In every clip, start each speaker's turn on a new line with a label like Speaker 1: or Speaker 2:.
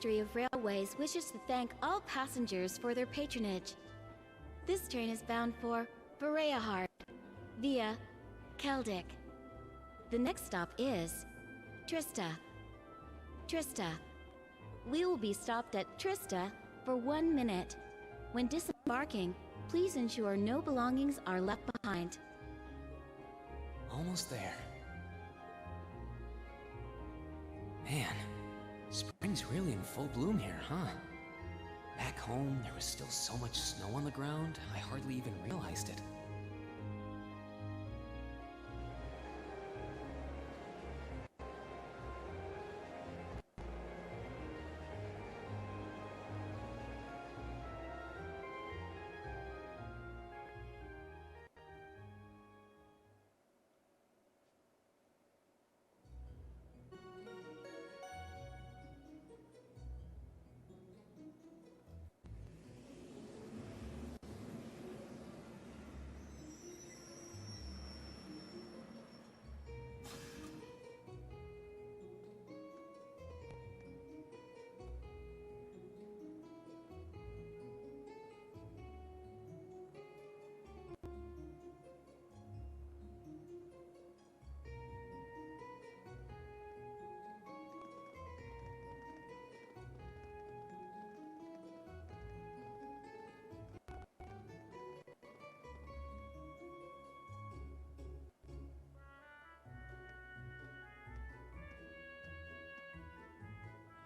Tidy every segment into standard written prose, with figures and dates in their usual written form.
Speaker 1: Ministry of Railways wishes to thank all passengers for their patronage. This train is bound for Vareahard via Keldic. The next stop is Trista. Trista. We will be stopped at Trista for 1 minute. When disembarking, please ensure no belongings are left behind.
Speaker 2: Almost there. Man, spring's really in full bloom here, huh? Back home, there was still so much snow on the ground, I hardly even realized it.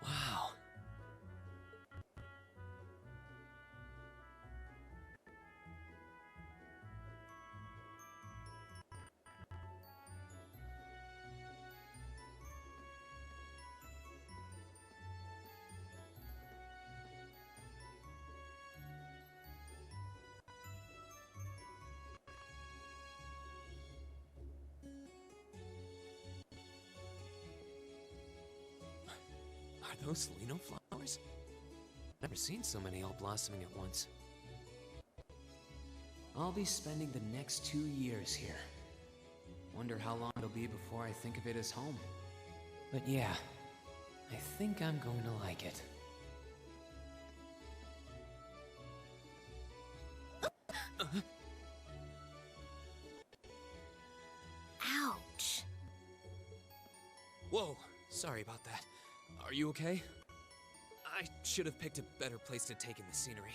Speaker 2: Wow. Are those Lino flowers? Never seen so many all blossoming at once. I'll be spending the next 2 years here. Wonder how long it'll be before I think of it as home. But yeah, I think I'm going to like it.
Speaker 3: Ouch.
Speaker 2: Whoa, sorry about that. Are you okay? I should have picked a better place to take in the scenery.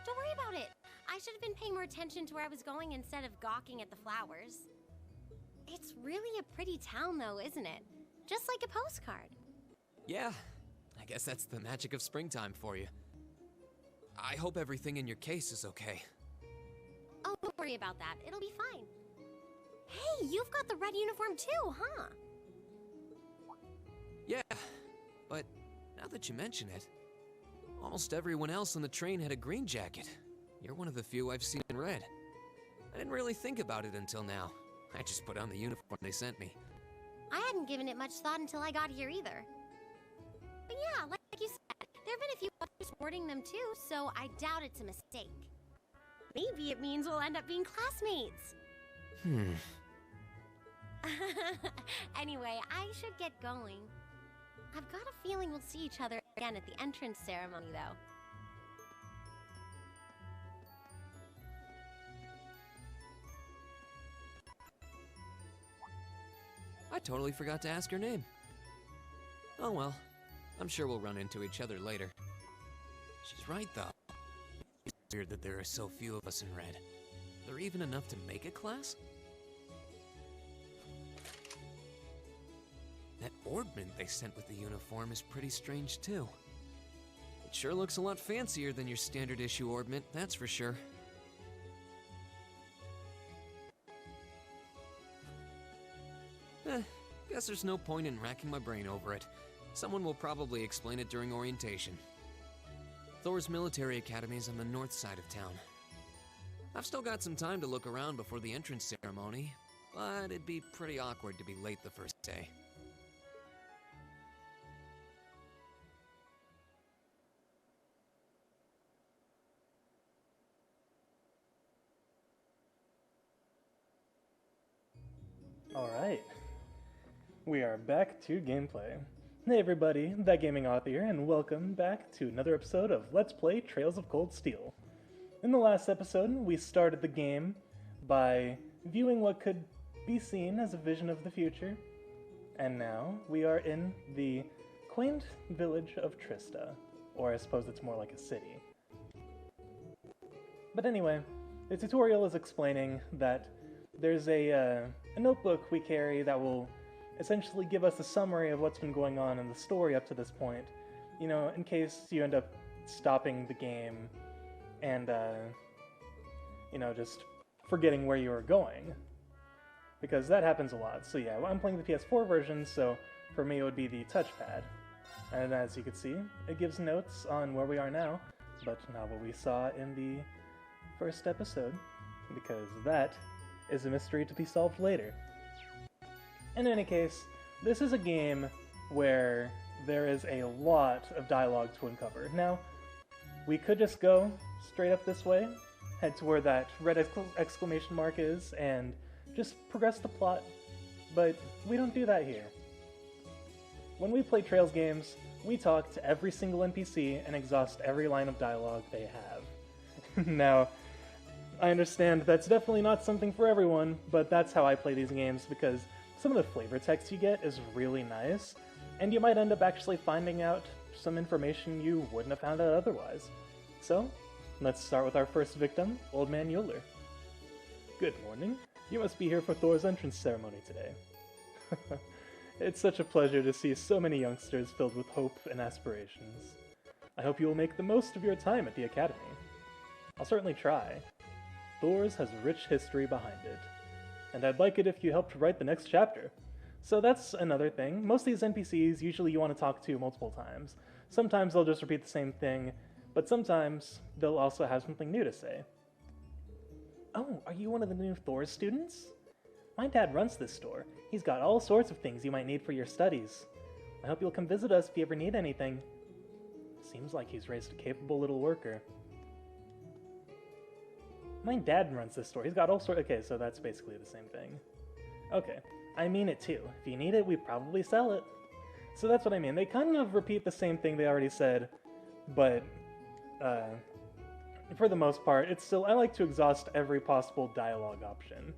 Speaker 3: Don't worry about it. I should have been paying more attention to where I was going instead of gawking at the flowers. It's really a pretty town though, isn't it? Just like a postcard.
Speaker 2: Yeah, I guess that's the magic of springtime for you. I hope everything in your case is okay.
Speaker 3: Oh, don't worry about that. It'll be fine. Hey, you've got the red uniform too, huh?
Speaker 2: Yeah, but now that you mention it, almost everyone else on the train had a green jacket. You're one of the few I've seen in red. I didn't really think about it until now. I just put on the uniform they sent me.
Speaker 3: I hadn't given it much thought until I got here either. But yeah, like you said, there have been a few others sporting them too, so I doubt it's a mistake. Maybe it means we'll end up being classmates. Anyway, I should get going. I've got a feeling we'll see each other again at the entrance ceremony, though.
Speaker 2: I totally forgot to ask her name. Oh well, I'm sure we'll run into each other later. She's right, though. It's weird that there are so few of us in red. Are there even enough to make a class? That orbment they sent with the uniform is pretty strange, too. It sure looks a lot fancier than your standard issue orbment, that's for sure. Guess there's no point in racking my brain over it. Someone will probably explain it during orientation. Thor's military academy's on the north side of town. I've still got some time to look around before the entrance ceremony, but it'd be pretty awkward to be late the first day.
Speaker 4: All right. We are back to gameplay. Hey everybody, That Gaming Author here, and welcome back to another episode of Let's Play Trails of Cold Steel. In the last episode, we started the game by viewing what could be seen as a vision of the future, and now we are in the quaint village of Trista, or I suppose it's more like a city. But anyway, the tutorial is explaining that there's a notebook we carry that will essentially give us a summary of what's been going on in the story up to this point. You know, in case you end up stopping the game and, you know, just forgetting where you were going. Because that happens a lot. So yeah, I'm playing the PS4 version, so for me it would be the touchpad. And as you can see, it gives notes on where we are now, but not what we saw in the first episode, because that is a mystery to be solved later. In any case, this is a game where there is a lot of dialogue to uncover. Now, we could just go straight up this way, head to where that red exclamation mark is, and just progress the plot, but we don't do that here. When we play Trails games, we talk to every single NPC and exhaust every line of dialogue they have. Now, I understand that's definitely not something for everyone, but that's how I play these games, because some of the flavor text you get is really nice, and you might end up actually finding out some information you wouldn't have found out otherwise. So, let's start with our first victim, Old Man Euler. Good morning. You must be here for Thor's entrance ceremony today. It's such a pleasure to see so many youngsters filled with hope and aspirations. I hope you will make the most of your time at the Academy. I'll certainly try. Thor's has a rich history behind it, and I'd like it if you helped write the next chapter. So that's another thing. Most of these NPCs, usually you want to talk to multiple times. Sometimes they'll just repeat the same thing, but sometimes they'll also have something new to say. Oh, are you one of the new Thor's students? My dad runs this store. He's got all sorts of things you might need for your studies. I hope you'll come visit us if you ever need anything. Seems like he's raised a capable little worker. My dad runs this store. He's got all sorts... Okay, so that's basically the same thing. Okay, I mean it too. If you need it, we probably sell it. So that's what I mean. They kind of repeat the same thing they already said, but for the most part, it's still... I like to exhaust every possible dialogue option.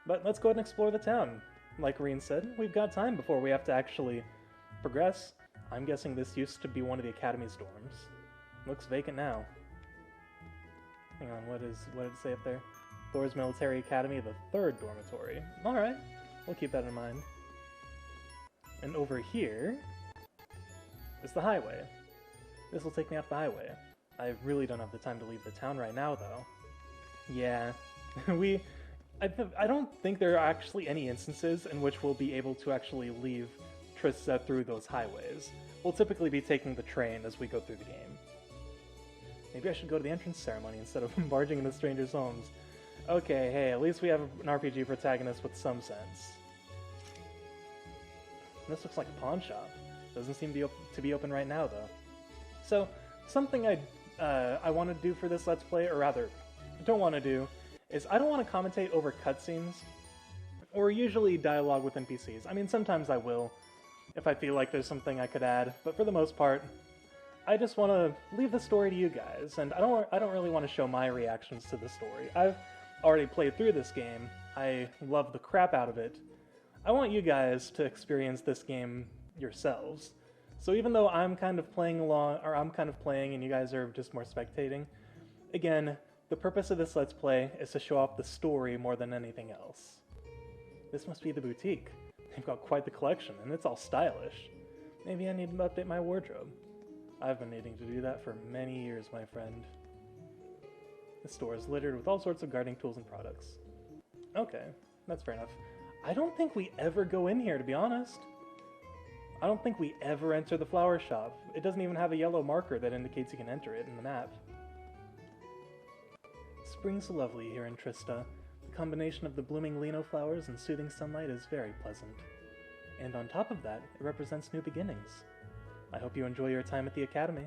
Speaker 4: But let's go ahead and explore the town. Like Reen said, we've got time before we have to actually progress. I'm guessing this used to be one of the Academy's dorms. Looks vacant now. Hang on, what did it say up there? Thor's Military Academy, the 3rd dormitory. Alright, we'll keep that in mind. And over here is the highway. This will take me off the highway. I really don't have the time to leave the town right now, though. Yeah, I don't think there are actually any instances in which we'll be able to actually leave Trista through those highways. We'll typically be taking the train as we go through the game. Maybe I should go to the entrance ceremony instead of barging into strangers' homes. Okay, hey, at least we have an RPG protagonist with some sense. This looks like a pawn shop. Doesn't seem to be open right now, though. So, something I want to do for this Let's Play, or rather, don't want to do, is I don't want to commentate over cutscenes, or usually dialogue with NPCs. I mean, sometimes I will, if I feel like there's something I could add, but for the most part, I just want to leave the story to you guys, and I don't really want to show my reactions to the story. I've already played through this game. I love the crap out of it. I want you guys to experience this game yourselves. So even though I'm kind of playing along, or I'm kind of playing and you guys are just more spectating, again, the purpose of this Let's Play is to show off the story more than anything else. This must be the boutique. They've got quite the collection, and it's all stylish. Maybe I need to update my wardrobe. I've been needing to do that for many years, my friend. The store is littered with all sorts of gardening tools and products. Okay, that's fair enough. I don't think we ever go in here, to be honest. I don't think we ever enter the flower shop. It doesn't even have a yellow marker that indicates you can enter it in the map. Spring's lovely here in Trista. The combination of the blooming lino flowers and soothing sunlight is very pleasant. And on top of that, it represents new beginnings. I hope you enjoy your time at the Academy.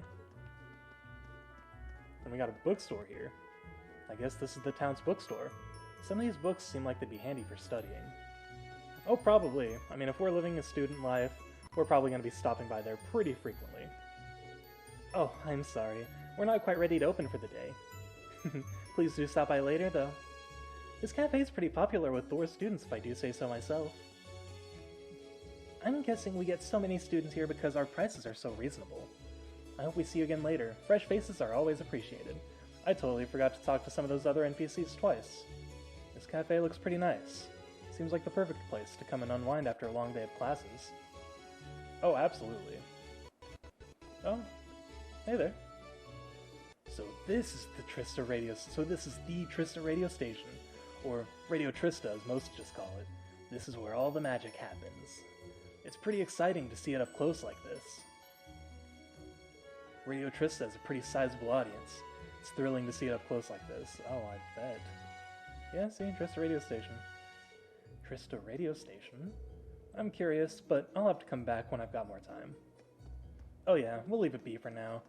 Speaker 4: And we got a bookstore here. I guess this is the town's bookstore. Some of these books seem like they'd be handy for studying. Oh, probably. I mean, if we're living a student life, we're probably going to be stopping by there pretty frequently. Oh, I'm sorry. We're not quite ready to open for the day. Please do stop by later, though. This cafe is pretty popular with Thor's students, if I do say so myself. I'm guessing we get so many students here because our prices are so reasonable. I hope we see you again later. Fresh faces are always appreciated. I totally forgot to talk to some of those other NPCs twice. This cafe looks pretty nice. Seems like the perfect place to come and unwind after a long day of classes. Oh, absolutely. Oh, hey there. So this is the Trista radio station, or Radio Trista as most just call it. This is where all the magic happens. It's pretty exciting to see it up close like this. Radio Trista has a pretty sizable audience. It's thrilling to see it up close like this. Oh, I bet. Yeah, see, Trista radio station. Trista radio station? I'm curious, but I'll have to come back when I've got more time. Oh yeah, we'll leave it be for now.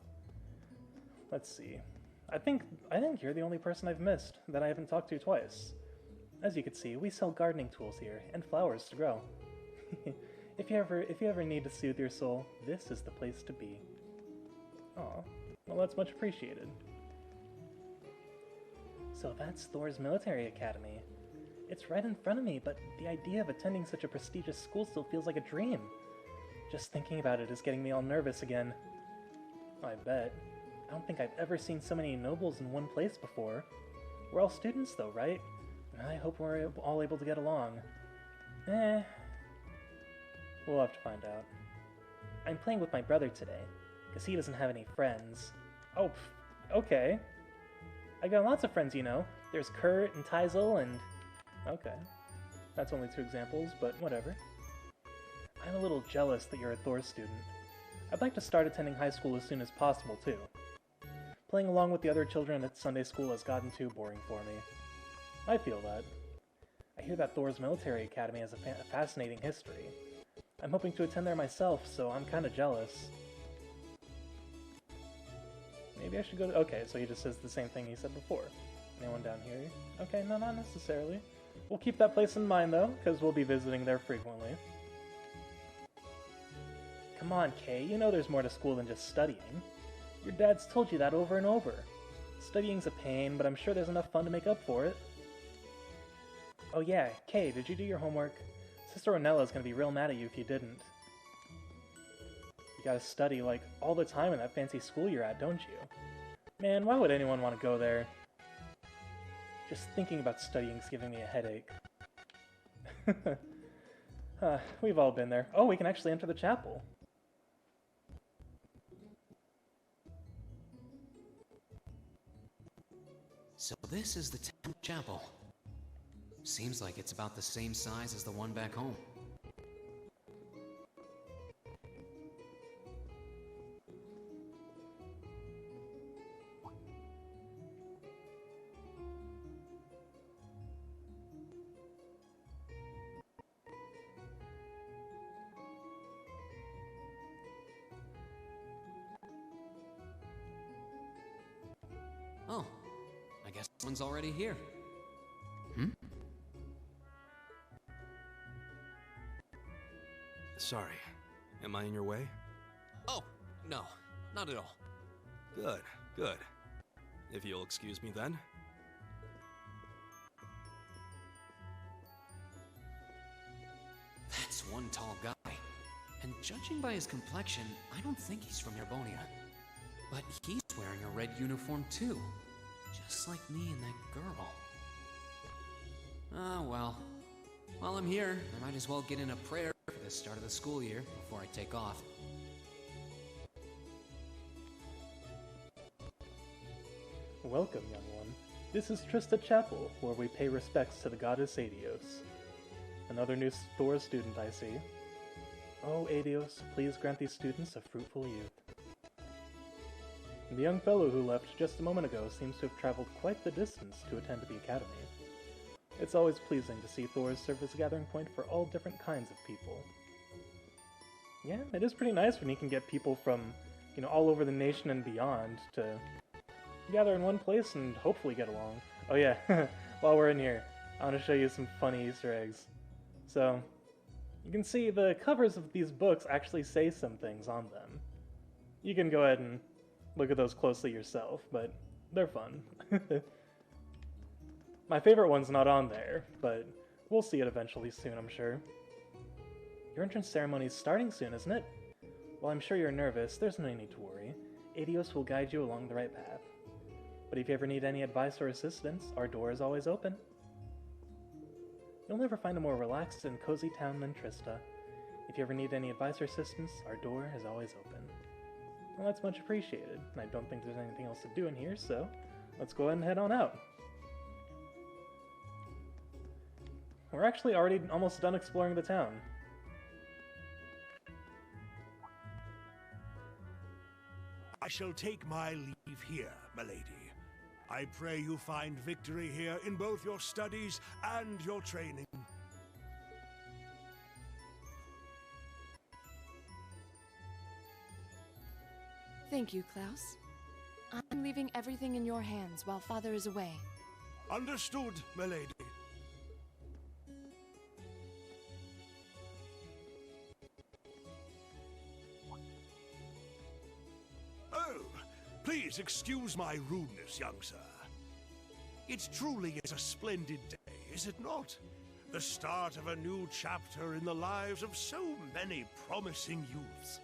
Speaker 4: Let's see. I think you're the only person I've missed that I haven't talked to twice. As you can see, we sell gardening tools here and flowers to grow. If you ever need to soothe your soul, this is the place to be. Aw, well that's much appreciated. So that's Thor's Military Academy. It's right in front of me, but the idea of attending such a prestigious school still feels like a dream. Just thinking about it is getting me all nervous again. I bet. I don't think I've ever seen so many nobles in one place before. We're all students though, right? I hope we're all able to get along. We'll have to find out. I'm playing with my brother today, because he doesn't have any friends. Oh, okay. I got lots of friends, you know. There's Kurt and Teisel and... Okay. That's only 2 examples, but whatever. I'm a little jealous that you're a Thor student. I'd like to start attending high school as soon as possible, too. Playing along with the other children at Sunday school has gotten too boring for me. I feel that. I hear that Thor's Military Academy has a fascinating history. I'm hoping to attend there myself, so I'm kinda jealous. Maybe I should go to... Okay, so he just says the same thing he said before. Anyone down here? Okay, no, not necessarily. We'll keep that place in mind, though, because we'll be visiting there frequently. Come on, Kay, you know there's more to school than just studying. Your dad's told you that over and over. Studying's a pain, but I'm sure there's enough fun to make up for it. Oh yeah, Kay, did you do your homework? Sister Onella's gonna be real mad at you if you didn't. You gotta study, like, all the time in that fancy school you're at, don't you? Man, why would anyone want to go there? Just thinking about studying's giving me a headache. We've all been there. Oh, we can actually enter the chapel.
Speaker 2: So this is the town chapel. Seems like it's about the same size as the one back home. Oh, I guess someone's already here.
Speaker 5: Sorry, am I in your way?
Speaker 2: Oh, no, not at all.
Speaker 5: Good, good. If you'll excuse me then.
Speaker 2: That's one tall guy. And judging by his complexion, I don't think he's from Nerbonia. But he's wearing a red uniform too. Just like me and that girl. Ah, well. While I'm here, I might as well get in a prayer for the start of the school year before I take off.
Speaker 4: Welcome, young one. This is Trista Chapel, where we pay respects to the goddess Adios. Another new Thor student, I see. Oh, Adios, please grant these students a fruitful youth. The young fellow who left just a moment ago seems to have traveled quite the distance to attend the academy. It's always pleasing to see Thor serve as a gathering point for all different kinds of people. Yeah, it is pretty nice when you can get people from, you know, all over the nation and beyond to gather in one place and hopefully get along. Oh yeah, while we're in here, I want to show you some funny Easter eggs. So, You can see the covers of these books actually say some things on them. You can go ahead and look at those closely yourself, but they're fun. My favorite one's not on there, but we'll see it eventually soon, I'm sure. Your entrance ceremony's starting soon, isn't it? While I'm sure you're nervous, there's no need to worry. Adios will guide you along the right path. But if you ever need any advice or assistance, our door is always open. You'll never find a more relaxed and cozy town than Trista. If you ever need any advice or assistance, our door is always open. Well, that's much appreciated, and I don't think there's anything else to do in here, so let's go ahead and head on out. We're actually already almost done exploring the town.
Speaker 6: I shall take my leave here, milady. I pray you find victory here in both your studies and your training.
Speaker 7: Thank you, Klaus. I'm leaving everything in your hands while Father is away.
Speaker 6: Understood, milady. Oh, please excuse my rudeness, young sir. It truly is a splendid day, is it not? The start of a new chapter in the lives of so many promising youths.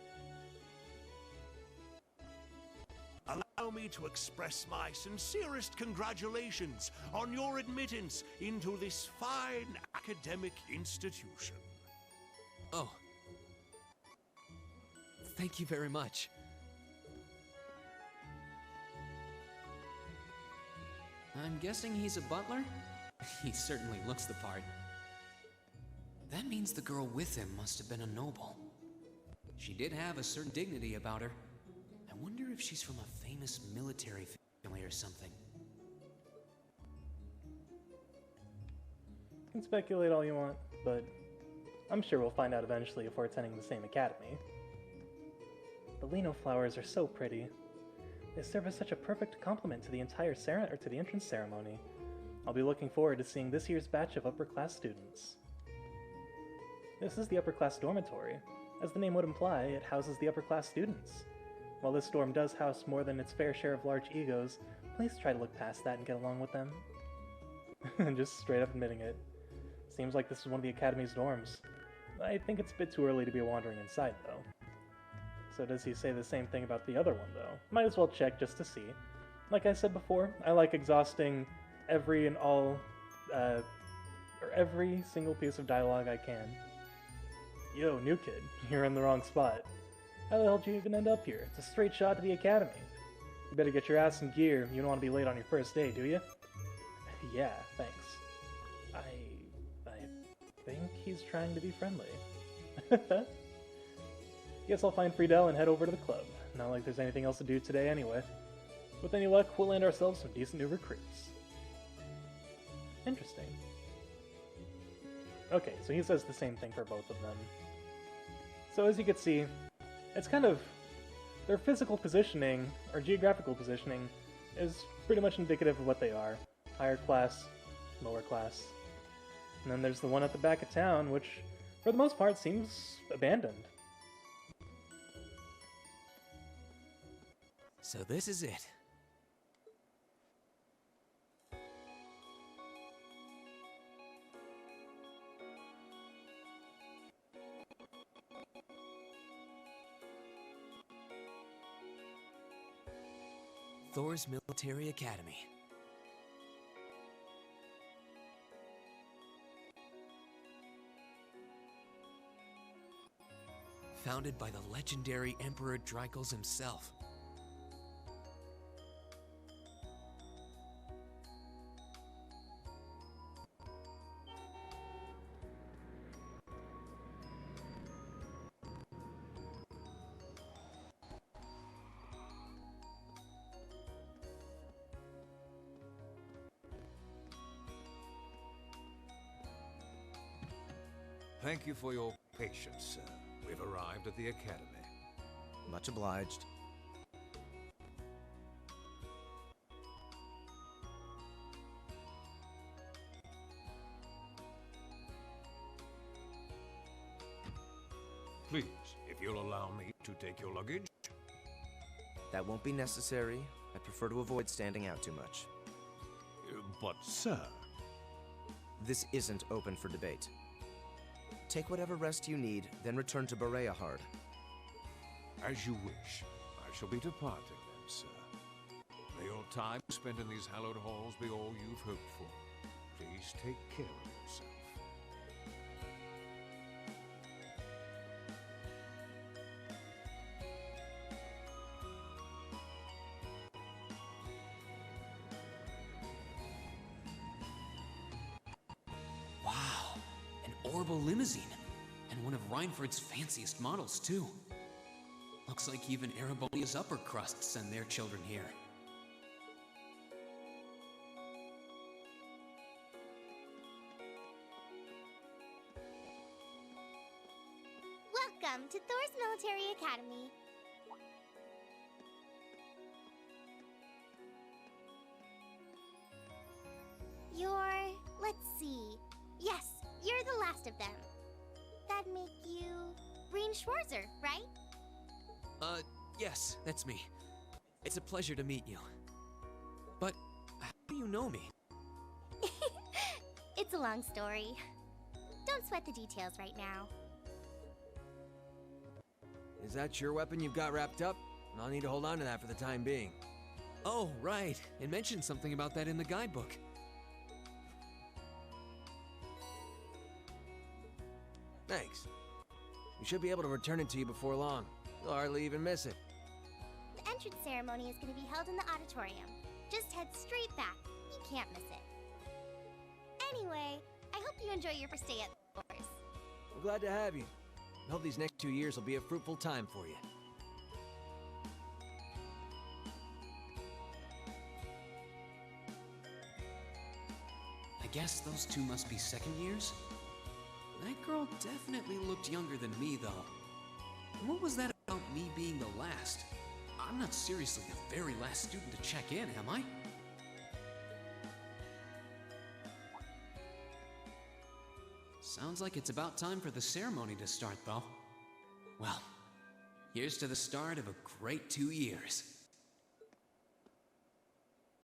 Speaker 6: Allow me to express my sincerest congratulations on your admittance into this fine academic institution.
Speaker 2: Oh. Thank you very much. I'm guessing he's a butler? He certainly looks the part. That means the girl with him must have been a noble. She did have a certain dignity about her. I wonder if she's from a famous military family or something.
Speaker 4: You can speculate all you want, but I'm sure we'll find out eventually if we're attending the same academy. The Lino flowers are so pretty. They serve as such a perfect complement to the entire entrance ceremony. I'll be looking forward to seeing this year's batch of upper-class students. This is the upper-class dormitory. As the name would imply, it houses the upper-class students. While this dorm does house more than its fair share of large egos, please try to look past that and get along with them. Just straight up admitting it. Seems like this is one of the Academy's dorms. I think it's a bit too early to be wandering inside, though. So does he say the same thing about the other one, though? Might as well check just to see. Like I said before, I like exhausting every single piece of dialogue I can. Yo, new kid, you're in the wrong spot. How the hell did you even end up here? It's a straight shot to the academy. You better get your ass in gear. You don't want to be late on your first day, do you? Yeah, thanks. I think he's trying to be friendly. Guess I'll find Friedel and head over to the club. Not like there's anything else to do today anyway. With any luck, we'll land ourselves some decent new recruits. Interesting. Okay, so he says the same thing for both of them. So as you can see, it's kind of... their physical positioning, or geographical positioning, is pretty much indicative of what they are. Higher class, lower class. And then there's the one at the back of town, which, for the most part, seems abandoned.
Speaker 2: So this is it. Thor's Military Academy. Founded by the legendary Emperor Dreikels himself.
Speaker 8: Thank you for your patience, sir. We've arrived at the academy.
Speaker 5: Much obliged.
Speaker 8: Please, if you'll allow me to take your luggage.
Speaker 9: That won't be necessary. I prefer to avoid standing out too much.
Speaker 8: But, sir...
Speaker 9: This isn't open for debate. Take whatever rest you need, then return to Bereahard.
Speaker 8: As you wish. I shall be departing then, sir. May your time spent in these hallowed halls be all you've hoped for. Please take care of yourself.
Speaker 2: Wow, an Orbital limousine. And one of Reinford's fanciest models, too. Looks like even Erebonia's upper crust send their children here.
Speaker 3: Welcome to Thor's Military Academy. Let's see. Yes, you're the last of them. That'd make you Breen Schwarzer, right?
Speaker 2: Yes, that's me. It's a pleasure to meet you. But how do you know me?
Speaker 3: It's a long story. Don't sweat the details right now.
Speaker 10: Is that your weapon you've got wrapped up? I'll need to hold on to that for the time being.
Speaker 2: Oh, right. It mentioned something about that in the guidebook.
Speaker 10: Thanks. We should be able to return it to you before long. You'll hardly even miss it.
Speaker 3: The entrance ceremony is going to be held in the auditorium. Just head straight back. You can't miss it. Anyway, I hope you enjoy your first day at Thor's.
Speaker 10: We're glad to have you. I hope these next 2 years will be a fruitful time for you.
Speaker 2: I guess those two must be second years? That girl definitely looked younger than me, though. And what was that about me being the last? I'm not seriously the very last student to check in, am I? Sounds like it's about time for the ceremony to start, though. Well, here's to the start of a great 2 years.